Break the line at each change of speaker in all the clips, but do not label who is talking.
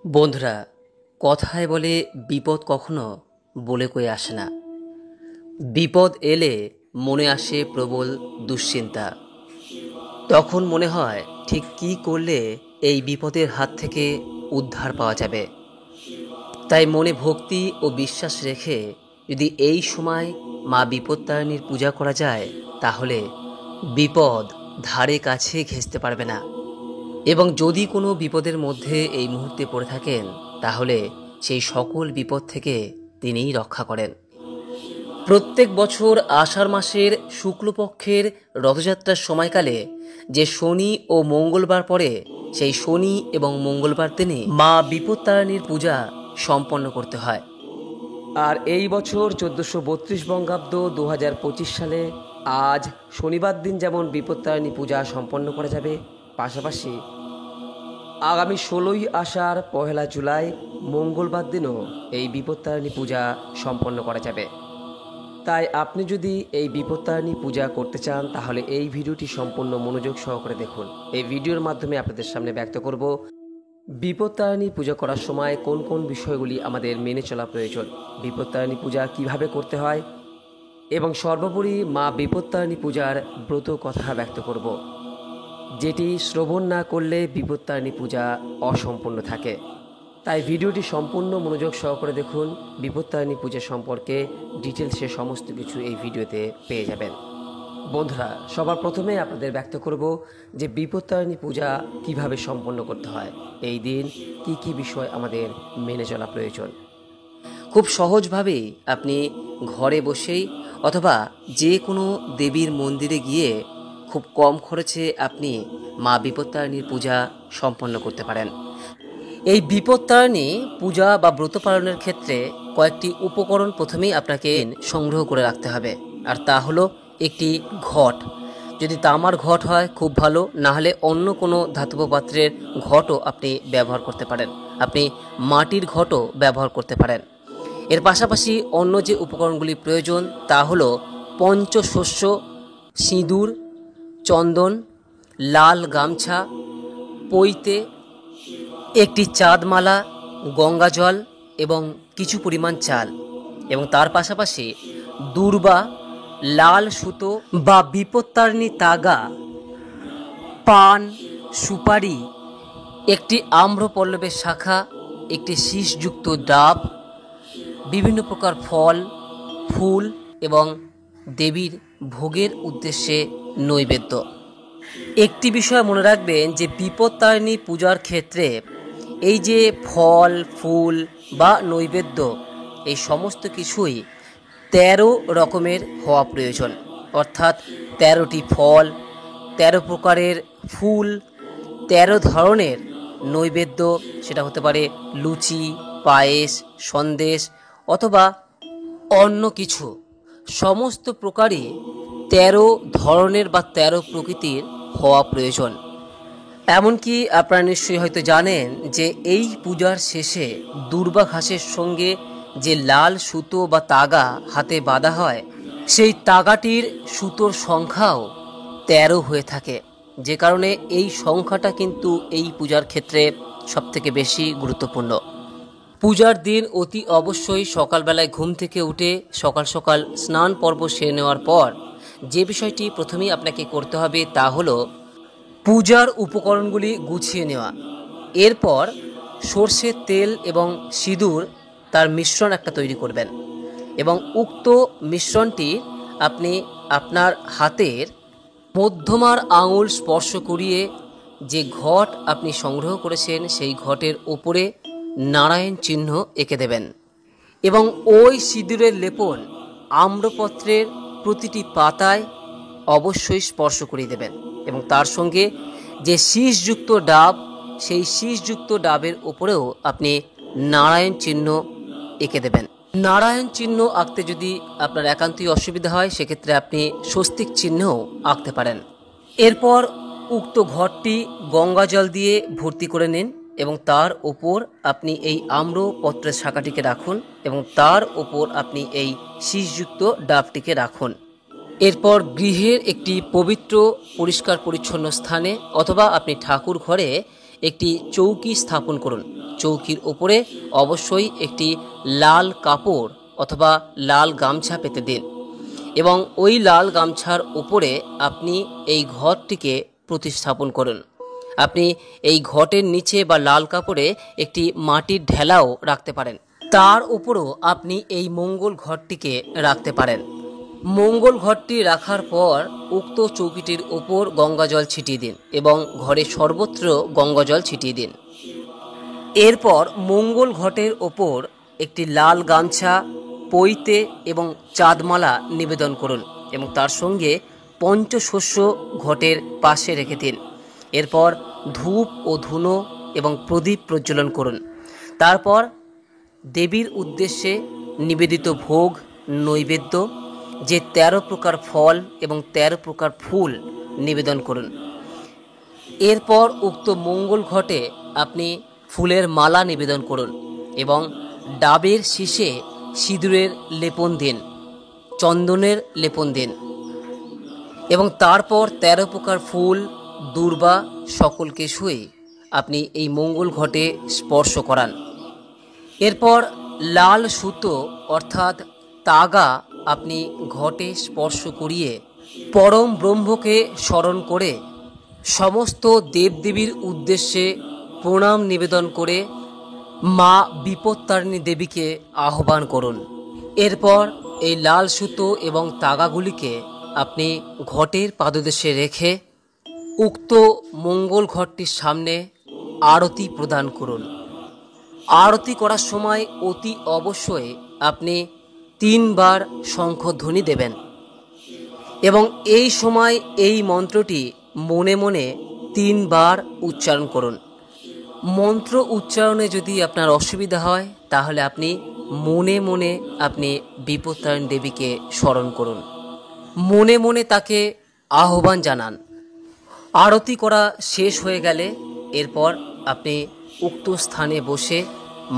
বন্ধুরা, কথায় বলে বিপদ কখনো বলে কয়ে আসে না। বিপদ এলে মনে আসে প্রবল দুশ্চিন্তা। তখন মনে হয় ঠিক কী করলে এই বিপদের হাত থেকে উদ্ধার পাওয়া যাবে। তাই মনে ভক্তি ও বিশ্বাস রেখে যদি এই সময় মা বিপত্তারিণীর পূজা করা যায়, তাহলে বিপদ ধারে কাছে ঘেঁষতে পারবে না। এবং যদি কোনো বিপদের মধ্যে এই মুহূর্তে পড়ে থাকেন, তাহলে সেই সকল বিপদ থেকে তিনিই রক্ষা করেন। প্রত্যেক বছর আষাঢ় মাসের শুক্লপক্ষের রথযাত্রার সময়কালে যে শনি ও মঙ্গলবার পড়ে, সেই শনি এবং মঙ্গলবার দিনে মা বিপত্তারিণীর পূজা সম্পন্ন করতে হয়। আর এই বছর 1432 বঙ্গাব্দ 2025 সালে আজ শনিবার দিন যেমন বিপত্তারিণী পূজা সম্পন্ন করা যাবে, পাশাপাশি আগামী 16ই আষাঢ় 1 জুলাই মঙ্গলবার দিনও এই বিপত্তারিণী পূজা সম্পন্ন করা যাবে। তাই আপনি যদি এই বিপত্তারিণী পূজা করতে চান, তাহলে এই ভিডিওটি সম্পূর্ণ মনোযোগ সহকারে দেখুন। এই ভিডিওর মাধ্যমে আপনাদের সামনে ব্যক্ত করব বিপত্তারিণী পূজা করার সময় কোন কোন বিষয়গুলি আমাদের মেনে চলা প্রয়োজন, বিপত্তারিণী পূজা কিভাবে করতে হয়, এবং সর্বোপরি মা বিপত্তারিণী পূজার ব্রত কথা ব্যক্ত করব, যেটি শ্রবণ না করলে বিপত্তারিণী পূজা অসম্পূর্ণ থাকে। তাই ভিডিওটি সম্পূর্ণ মনোযোগ সহকারে দেখুন। বিপত্তারিণী পূজা সম্পর্কে ডিটেলসে সমস্ত কিছু এই ভিডিওতে পেয়ে যাবেন। বন্ধুরা, সবার প্রথমে আপনাদের ব্যক্ত করব যে বিপত্তারিণী পূজা কিভাবে সম্পন্ন করতে হয়, এই দিন কি কি বিষয় আমাদের মেনে চলা প্রয়োজন। খুব সহজভাবেই আপনি ঘরে বসেই অথবা যে কোনো দেবীর মন্দিরে গিয়ে খুব কম খরচে আপনি মা বিপত্তারিণীর পূজা সম্পন্ন করতে পারেন। এই বিপত্তারিণী পূজা বা ব্রত পালনের ক্ষেত্রে কয়েকটি উপকরণ প্রথমেই আপনাকে সংগ্রহ করে রাখতে হবে। আর তা হলো একটি ঘট। যদি তামার ঘট হয় খুব ভালো, না হলে অন্য কোনো ধাতব পাত্রের ঘটও আপনি ব্যবহার করতে পারেন। আপনি মাটির ঘটও ব্যবহার করতে পারেন। এর পাশাপাশি অন্য যে উপকরণগুলি প্রয়োজন তা হলো পঞ্চশস্য, সিঁদুর, চন্দন, লাল গামছা, পৈতে, একটি চাঁদমালা, গঙ্গা জল এবং কিছু পরিমাণ চাল, এবং তার পাশাপাশি দূর্বা, লাল সুতো বা বিপত্তারিণী তাগা, পান, সুপারি, একটি আম্রপল্লবের শাখা, একটি শীষযুক্ত ডাব, বিভিন্ন প্রকার ফল, ফুল এবং দেবীর ভোগের উদ্দেশ্যে নৈবেদ্য। একটি বিষয় মনে রাখবেন যে বিপত্তারিণী পূজার ক্ষেত্রে এই যে ফল, ফুল বা নৈবেদ্য, এই সমস্ত কিছুই 13 রকমের হওয়া প্রয়োজন। অর্থাৎ 13টি ফল, 13 প্রকারের ফুল, 13 ধরনের নৈবেদ্য। সেটা হতে পারে লুচি, পায়েস, সন্দেশ অথবা অন্য কিছু। সমস্ত প্রকারই 13 ধরনের বা 13 প্রকৃতির হওয়া প্রয়োজন। এমনকি আপনারা নিশ্চয়ই হয়তো জানেন যে এই পূজার শেষে দূর্বা ঘাসের সঙ্গে যে লাল সুতো বা তাগা হাতে বাঁধা হয়, সেই তাগাটির সুতোর সংখ্যাও 13 হয়ে থাকে। যে কারণে এই সংখ্যাটা কিন্তু এই পূজার ক্ষেত্রে সবথেকে বেশি গুরুত্বপূর্ণ। পূজার দিন অতি অবশ্যই সকালবেলায় ঘুম থেকে উঠে সকাল সকাল স্নান পর্ব সেরে নেওয়ার পর যে বিষয়টি প্রথমেই আপনাকে করতে হবে তা হলো পূজার উপকরণগুলি গুছিয়ে নেওয়া। এরপর সর্ষের তেল এবং সিঁদুর তার মিশ্রণ একটা তৈরি করবেন, এবং উক্ত মিশ্রণটি আপনি আপনার হাতের মধ্যমার আঙুল স্পর্শ করিয়ে যে ঘট আপনি সংগ্রহ করেছেন সেই ঘটের ওপরে নারায়ণ চিহ্ন এঁকে দেবেন, এবং ওই সিঁদুরের লেপন আম্রপত্রের প্রতিটি পাতায় অবশ্যই স্পর্শ করিয়ে দেবেন, এবং তার সঙ্গে যে শীষযুক্ত ডাব, সেই শীষযুক্ত ডাবের ওপরেও আপনি নারায়ণ চিহ্ন এঁকে দেবেন। নারায়ণ চিহ্ন আঁকতে যদি আপনার একান্তই অসুবিধা হয়, সেক্ষেত্রে আপনি স্বস্তিক চিহ্নও আঁকতে পারেন। এরপর উক্ত ঘরটি গঙ্গা জল দিয়ে ভর্তি করে নিন, এবং তার ওপর আপনি এই আম্রপত্রের শাখাটিকে রাখুন, এবং তার ওপর আপনি এই শীষযুক্ত ডাবটিকে রাখুন। এরপর গৃহের একটি পবিত্র পরিষ্কার পরিচ্ছন্ন স্থানে অথবা আপনি ঠাকুর ঘরে একটি চৌকি স্থাপন করুন। চৌকির ওপরে অবশ্যই একটি লাল কাপড় অথবা লাল গামছা পেতে দিন এবং ওই লাল গামছার উপরে আপনি এই ঘটটিকে প্রতিস্থাপন করুন। আপনি এই ঘটের নিচে বা লাল কাপড়ে একটি মাটির ঢেলাও রাখতে পারেন। তার উপরও আপনি এই মঙ্গল ঘটটিকে রাখতে পারেন। মঙ্গল ঘটটি রাখার পর উক্ত চৌকিটির ওপর গঙ্গাজল ছিটিয়ে দিন এবং ঘরে সর্বত্র গঙ্গাজল ছিটিয়ে দিন। এরপর মঙ্গল ঘটের ওপর একটি লাল গামছা, পৈতে এবং চাঁদমালা নিবেদন করুন এবং তার সঙ্গে পঞ্চশস্য ঘটের পাশে রেখে দিন। এরপর ধূপ ও ধুনো এবং প্রদীপ প্রজ্বলন করুন। তারপর দেবীর উদ্দেশ্যে নিবেদিত ভোগ নৈবেদ্য, যে 13 প্রকার ফল এবং 13 প্রকার ফুল নিবেদন করুন। এরপর উক্ত মঙ্গল ঘটে আপনি ফুলের মালা নিবেদন করুন এবং ডাবের শীষে সিঁদুরের লেপন দিন, চন্দনের লেপন দিন এবং তারপর 13 প্রকার ফুল, দূর্বা সকলকে শুয়ে আপনি এই মঙ্গল ঘটে স্পর্শ করান। এরপর লাল সুতো অর্থাৎ তাগা আপনি ঘটে স্পর্শ করিয়ে পরম ব্রহ্মকে স্মরণ করে সমস্ত দেবদেবীর উদ্দেশ্যে প্রণাম নিবেদন করে মা বিপত্তারিণী দেবীকে আহ্বান করুন। এরপর এই লাল সুতো এবং তাগাগুলিকে আপনি ঘটের পাদদেশে রেখে উক্ত মঙ্গল ঘটটির সামনে আরতি প্রদান করুন। আরতি করার সময় অতি অবশ্যই আপনি 3 বার শঙ্খধ্বনি দেবেন এবং এই সময় এই মন্ত্রটি মনে মনে 3 বার উচ্চারণ করুন। মন্ত্র উচ্চারণে যদি আপনার অসুবিধা হয় তাহলে আপনি মনে মনে আপনি বিপত্তারিণী দেবীকে স্মরণ করুন, মনে মনে তাকে আহ্বান জানান। আরতি করা শেষ হয়ে গেলে এরপর আপনি উক্ত স্থানে বসে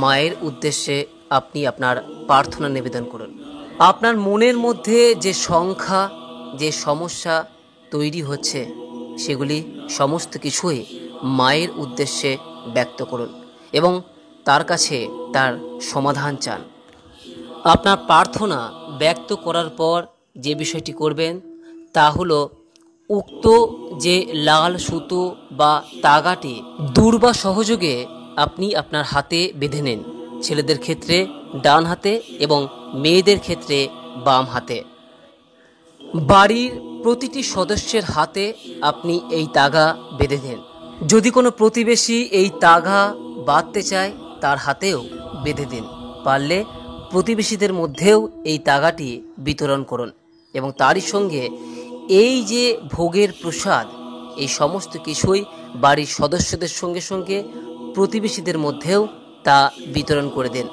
মায়ের উদ্দেশ্যে আপনি আপনার প্রার্থনা নিবেদন করুন। আপনার মনের মধ্যে যে সংখ্যা, যে সমস্যা তৈরি হচ্ছে সেগুলি সমস্ত কিছুই মায়ের উদ্দেশ্যে ব্যক্ত করুন এবং তার কাছে তার সমাধান চান। আপনার প্রার্থনা ব্যক্ত করার পর যে বিষয়টি করবেন তা হলো উক্ত যে লাল সুতো বা তাগাটি দূর্বা সহযোগে আপনি আপনার হাতে বেঁধে নিন, ছেলেদের ক্ষেত্রে ডান হাতে এবং মেয়েদের ক্ষেত্রে বাম হাতে। বাড়ির প্রতিটি সদস্যের হাতে আপনি এই তাগা বেঁধে দিন। যদি কোনো প্রতিবেশী এই তাগা বাঁধতে চায় তার হাতেও বেঁধে দিন। পারলে প্রতিবেশীদের মধ্যেও এই তাগাটি বিতরণ করুন এবং তারই সঙ্গে এই যে ভোগের প্রসাদ, এই সমস্ত কিছুই বাড়ির সদস্যদের সঙ্গে সঙ্গে প্রতিবেশীদের মধ্যেও তা বিতরণ করে দিন।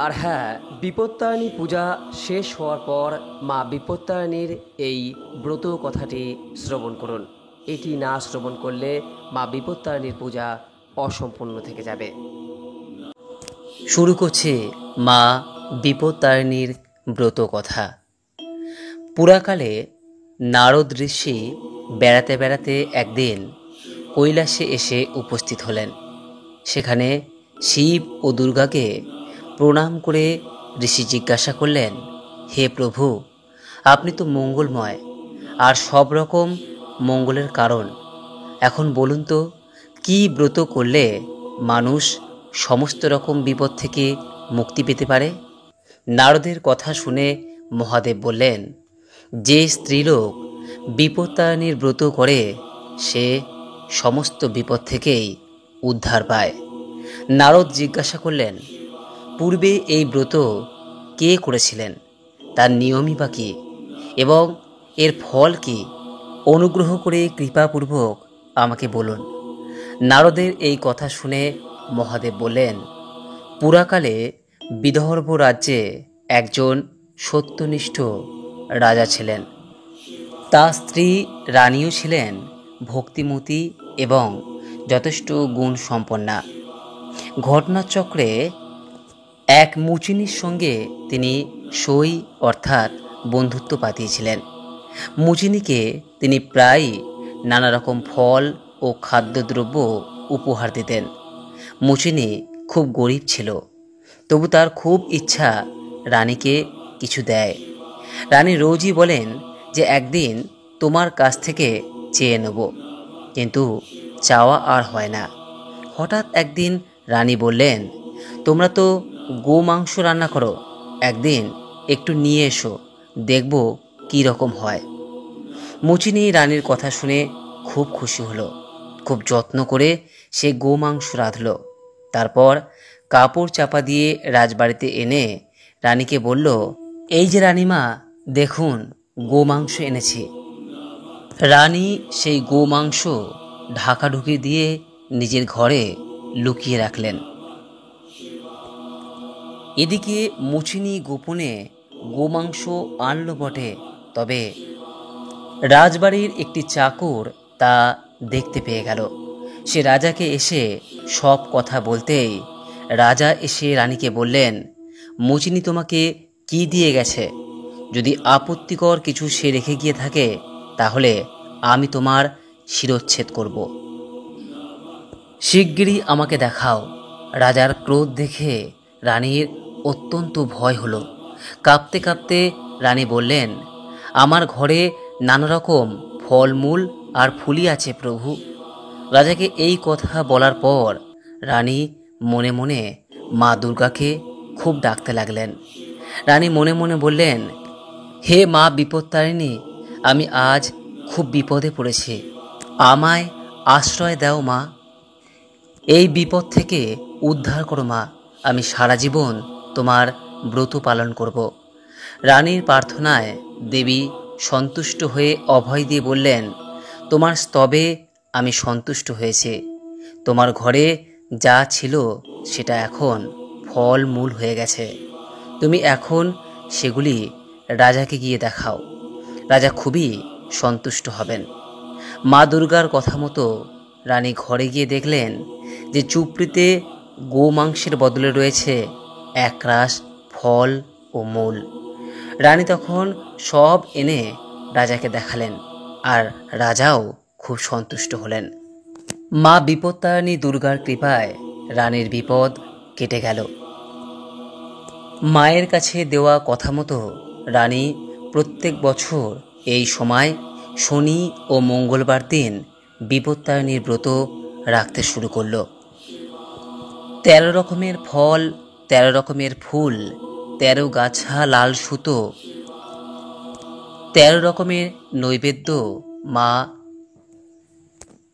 আর হ্যাঁ, বিপত্তারিণী পূজা শেষ হওয়ার পর মা বিপত্তারিণীর এই ব্রত কথাটি শ্রবণ করুন। এটি না শ্রবণ করলে মা বিপত্তারিণীর পূজা অসম্পূর্ণ থেকে যাবে। শুরু করছে মা বিপত্তারিণীর ব্রত কথা। পুরাকালে নারদ ঋষি বেড়াতে বেড়াতে একদিন কৈলাসে এসে উপস্থিত হলেন। সেখানে শিব ও দুর্গাকে প্রণাম করে ঋষি জিজ্ঞাসা করলেন, হে প্রভু, আপনি তো মঙ্গলময় আর সব রকম মঙ্গলের কারণ। এখন বলুন তো, কি ব্রত করলে মানুষ সমস্ত রকম বিপদ থেকে মুক্তি পেতে পারে? নারদের কথা শুনে মহাদেব বললেন, যে স্ত্রীলোক বিপত্তারিণীর ব্রত করে সে সমস্ত বিপদ থেকেই উদ্ধার পায়। নারদ জিজ্ঞাসা করলেন, পূর্বে এই ব্রত কে করেছিলেন, তার নিয়মই বা কী এবং এর ফল কি? অনুগ্রহ করে কৃপাপূর্বক আমাকে বলুন। নারদের এই কথা শুনে মহাদেব বললেন, পুরাকালে বিদর্ভ রাজ্যে একজন সত্যনিষ্ঠ রাজা ছিলেন। তার স্ত্রী রানীও ছিলেন ভক্তিমতী এবং যথেষ্ট গুণ সম্পন্না। ঘটনাচক্রে এক মুচিনির সঙ্গে তিনি সই অর্থাৎ বন্ধুত্ব পাতিয়েছিলেন। মুচিনিকে তিনি প্রায়ই নানা রকম ফল ও খাদ্যদ্রব্য উপহার দিতেন। মুচিনি খুব গরিব ছিল, তবু তার খুব ইচ্ছা রানীকে কিছু দেয়। রানী রোজই বলেন যে একদিন তোমার কাছ থেকে চেয়ে নেব, কিন্তু চাওয়া আর হয় না। হঠাৎ একদিন রানী বললেন, তোমরা তো গোমাংস রান্না করো, একদিন একটু নিয়ে এসো, দেখব কী রকম হয়। মুচিনি রানীর কথা শুনে খুব খুশি হলো। খুব যত্ন করে সে গোমাংস রাঁধল। তারপর কাপড় চাপা দিয়ে রাজবাড়িতে এনে রানীকে বলল, এই যে রানীমা, দেখুন গোমাংস এনেছি। রানী সেই গোমাংস ঢাকাঢুকি দিয়ে নিজের ঘরে লুকিয়ে রাখলেন। এদিকে মুচিনি গোপনে গোমাংস আনল বটে, তবে রাজবাড়ির একটি চাকর তা দেখতে পেয়ে গেল। সে রাজাকে এসে সব কথা বলতেই রাজা এসে রানীকে বললেন, মুচিনি তোমাকে কি দিয়ে গেছে? যদি আপত্তিকর কিছু সে রেখে গিয়ে থাকে তাহলে আমি তোমার শিরচ্ছেদ করব। শিগগিরই আমাকে দেখাও। রাজার ক্রোধ দেখে রানীর অত্যন্ত ভয় হলো। কাঁপতে কাঁপতে রানী বললেন, আমার ঘরে নানা রকম ফলমূল আর ফুলি আছে প্রভু। রাজাকে এই কথা বলার পর রানী মনে মনে মা দুর্গাকে খুব ডাকতে লাগলেন। রানী মনে মনে বললেন, হে মা বিপত্তারিণী, আমি আজ খুব বিপদে পড়েছি, আমায় আশ্রয় দাও মা। এই বিপদ থেকে উদ্ধার করো মা, আমি সারা জীবন তোমার ব্রত পালন করব। রানীর প্রার্থনায় দেবী সন্তুষ্ট হয়ে অভয় দিয়ে বললেন, তোমার স্তবে আমি সন্তুষ্ট হয়েছি। তোমার ঘরে যা ছিল সেটা এখন ফল মূল হয়ে গেছে। তুমি এখন সেগুলি রাজাকে গিয়ে দেখাও, রাজা খুবই সন্তুষ্ট হবেন। মা দুর্গার কথা মতো রানী ঘরে গিয়ে দেখলেন যে চুপড়িতে গোমাংসের বদলে রয়েছে একরাশ ফল ও মূল। রানী তখন সব এনে রাজাকে দেখালেন, আর রাজাও খুব সন্তুষ্ট হলেন। মা বিপত্তারিণী দুর্গার কৃপায় রানীর বিপদ কেটে গেল। মায়ের কাছে দেওয়া কথা মতো রানী প্রত্যেক বছর এই সময় শনি ও মঙ্গলবার দিন বিপত্তারিণীর ব্রত রাখতে শুরু করল। 13 রকমের ফল, 13 রকমের ফুল, 13 গাছা লাল সুতো, 13 রকমের নৈবেদ্য মা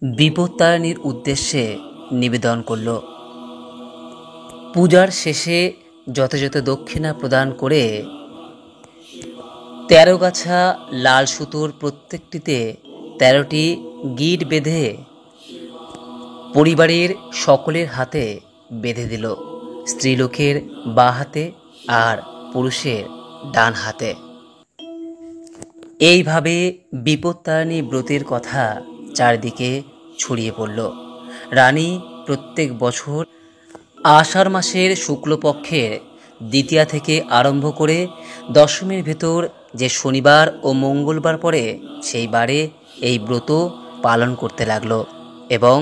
বিপত্তারিণীর উদ্দেশ্যে নিবেদন করল। পূজার শেষে যথাযথ দক্ষিণা প্রদান করে 13 গাছা লাল সুতোর প্রত্যেকটিতে 13টি গিঁট বেঁধে পরিবারের সকলের হাতে বেঁধে দিল, স্ত্রীলোকের বাঁ হাতে আর পুরুষের ডান হাতে। এইভাবে বিপত্তারিণী ব্রতের কথা চারদিকে ছড়িয়ে পড়ল। রানী প্রত্যেক বছর আষাঢ় মাসের শুক্লপক্ষের দ্বিতীয়া থেকে আরম্ভ করে দশমীর ভেতর যে শনিবার ও মঙ্গলবার পড়ে সেই বারে এই ব্রত পালন করতে লাগলো এবং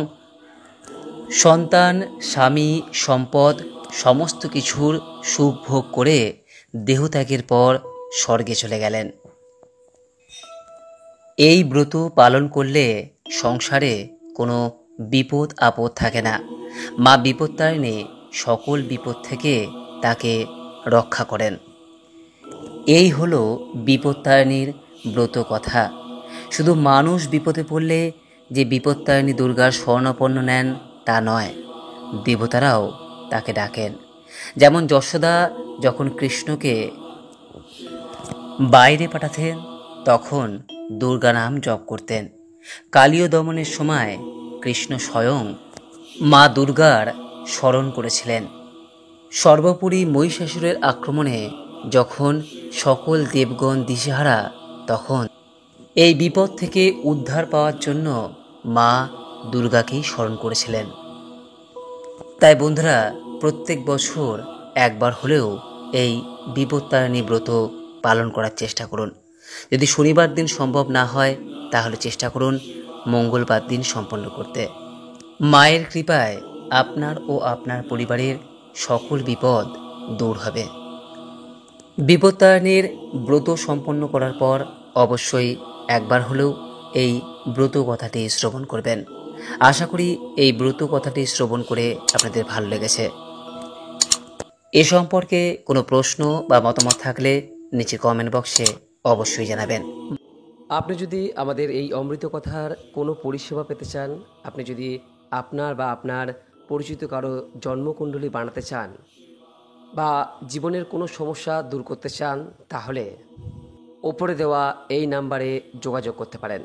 সন্তান, স্বামী, সম্পদ সমস্ত কিছুর সুখ ভোগ করে দেহত্যাগের পর স্বর্গে চলে গেলেন। এই ব্রত পালন করলে সংসারে কোনো বিপদ আপদ থাকে না। মা বিপত্তারিণী সকল বিপদ থেকে তাকে রক্ষা করেন। এই হলো বিপত্তারিণীর ব্রত কথা। শুধু মানুষ বিপদে পড়লে যে বিপত্তারিণী দুর্গার স্বর্ণপন্ন নেন তা নয়, দেবতারাও তাকে ডাকেন। যেমন যশোদা যখন কৃষ্ণকে বাইরে পাঠাতেন তখন দুর্গা নাম জপ করতেন। কালীয় দমনের সময় কৃষ্ণ স্বয়ং মা দুর্গার স্মরণ করেছিলেন। সর্বোপরি মহিষাসুরের আক্রমণে যখন সকল দেবগণ দিশেহারা, তখন এই বিপদ থেকে উদ্ধার পাওয়ার জন্য মা দুর্গাকেই স্মরণ করেছিলেন। তাই বন্ধুরা, প্রত্যেক বছর একবার হলেও এই বিপত্তারিণী ব্রত পালন করার চেষ্টা করুন। যদি শনিবার দিন সম্ভব না হয় তাহলে চেষ্টা করুন মঙ্গলবার দিন সম্পন্ন করতে। মায়ের কৃপায় আপনার ও আপনার পরিবারের সকল বিপদ দূর হবে। বিপত্তারিণীর ব্রত সম্পন্ন করার পর অবশ্যই একবার হলেও এই ব্রত কথাটি শ্রবণ করবেন। আশা করি এই ব্রত কথাটি শ্রবণ করে আপনাদের ভালো লেগেছে। এ সম্পর্কে কোনো প্রশ্ন বা মতামত থাকলে নিচে কমেন্ট বক্সে অবশ্যই জানাবেন। আপনি যদি আমাদের এই অমৃত কথার কোনো পরিষেবা পেতে চান, আপনি যদি আপনার বা আপনার পরিচিত কারো জন্মকুণ্ডলী বানাতে চান বা জীবনের কোনো সমস্যা দূর করতে চান, তাহলে ওপরে দেওয়া এই নাম্বারে যোগাযোগ করতে পারেন।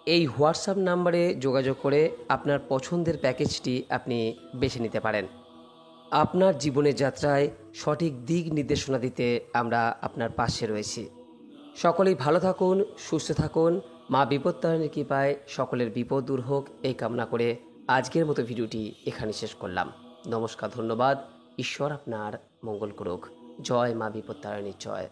এই হোয়াটসঅ্যাপ নাম্বারে যোগাযোগ করে আপনার পছন্দের প্যাকেজটি আপনি বেছে নিতে পারেন। আপনার জীবনের যাত্রায় সঠিক দিক নির্দেশনা দিতে আমরা আপনার পাশে রয়েছি। সকলেই ভালো থাকুন, সুস্থ থাকুন। মা বিপত্তারিণীর কৃপায় সকলের বিপদ দূর হোক এই কামনা করে আজকের মতো ভিডিওটি এখানে শেষ করলাম। নমস্কার, ধন্যবাদ। ঈশ্বর আপনার মঙ্গল করুক। জয় মা বিপত্তারিণীর জয়।